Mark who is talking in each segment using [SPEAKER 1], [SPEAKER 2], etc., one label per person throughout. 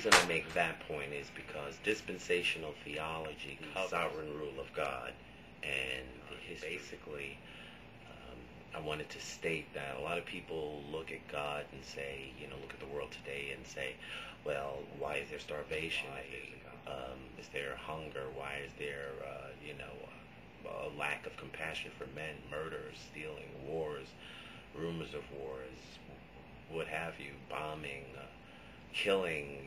[SPEAKER 1] reason I make that point is because dispensational theology covers the sovereign rule of God, and basically, I wanted to state that a lot of people look at God and say, look at the world today and say, well, why is there starvation? Is there hunger? Why is there, a lack of compassion for men, murders, stealing, wars, rumors of wars, what have you, bombing, killing,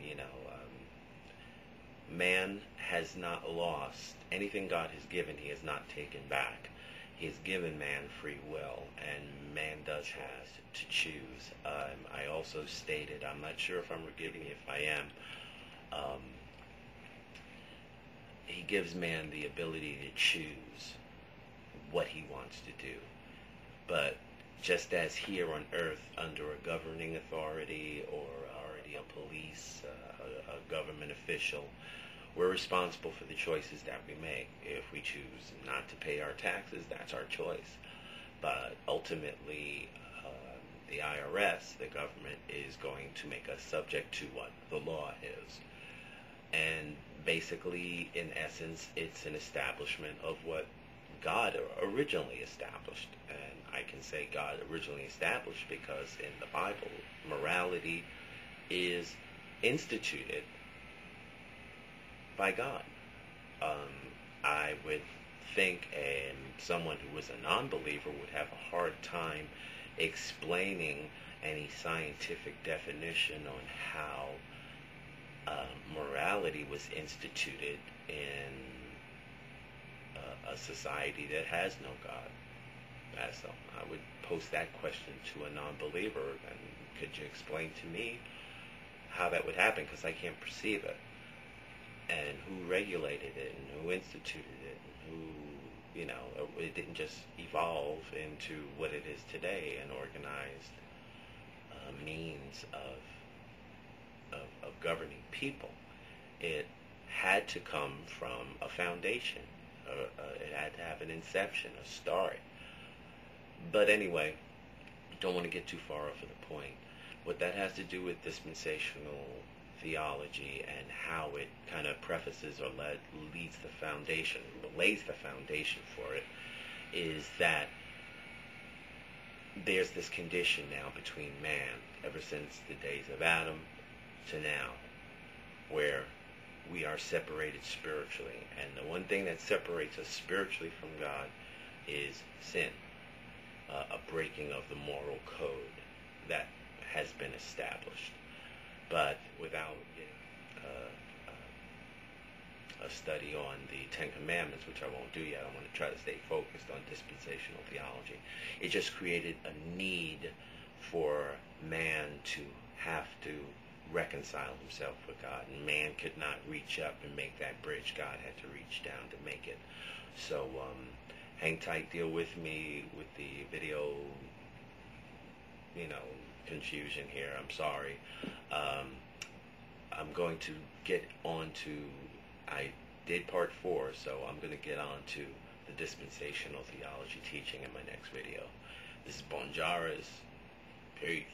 [SPEAKER 1] man has not lost anything God has given. He has not taken back. He has given man free will, and man does have to choose. I also stated, I'm not sure if I'm forgiving you if I am, he gives man the ability to choose what he wants to do. But just as here on earth, under a governing authority or already a police, a government official, we're responsible for the choices that we make. If we choose not to pay our taxes, that's our choice. But ultimately, the IRS, the government, is going to make us subject to what the law is. And basically, in essence, it's an establishment of what God originally established. And I can say God originally established because in the Bible, morality is instituted by God. I would think someone who was a non-believer would have a hard time explaining any scientific definition on how morality was instituted in a society that has no God. So I would pose that question to a non-believer, and could you explain to me how that would happen, because I can't perceive it, and who regulated it, and who instituted it, and who, it didn't just evolve into what it is today, an organized means of governing people. It had to come from a foundation. It had to have an inception, a start. But anyway, don't want to get too far off of the point. What that has to do with dispensational theology and how it kind of prefaces or lays the foundation for it, is that there's this condition now between man, ever since the days of Adam to now, where we are separated spiritually. And the one thing that separates us spiritually from God is sin, a breaking of the moral code that has been established. But without a study on the Ten Commandments, which I won't do yet, I want to try to stay focused on dispensational theology. It just created a need for man to have to reconcile himself with God. And man could not reach up and make that bridge. God had to reach down to make it. So hang tight, deal with me with the video, confusion here. I'm sorry. I'm going to get on to, I did part 4, so I'm going to get on to the dispensational theology teaching in my next video. This is Bonjaras. Peace.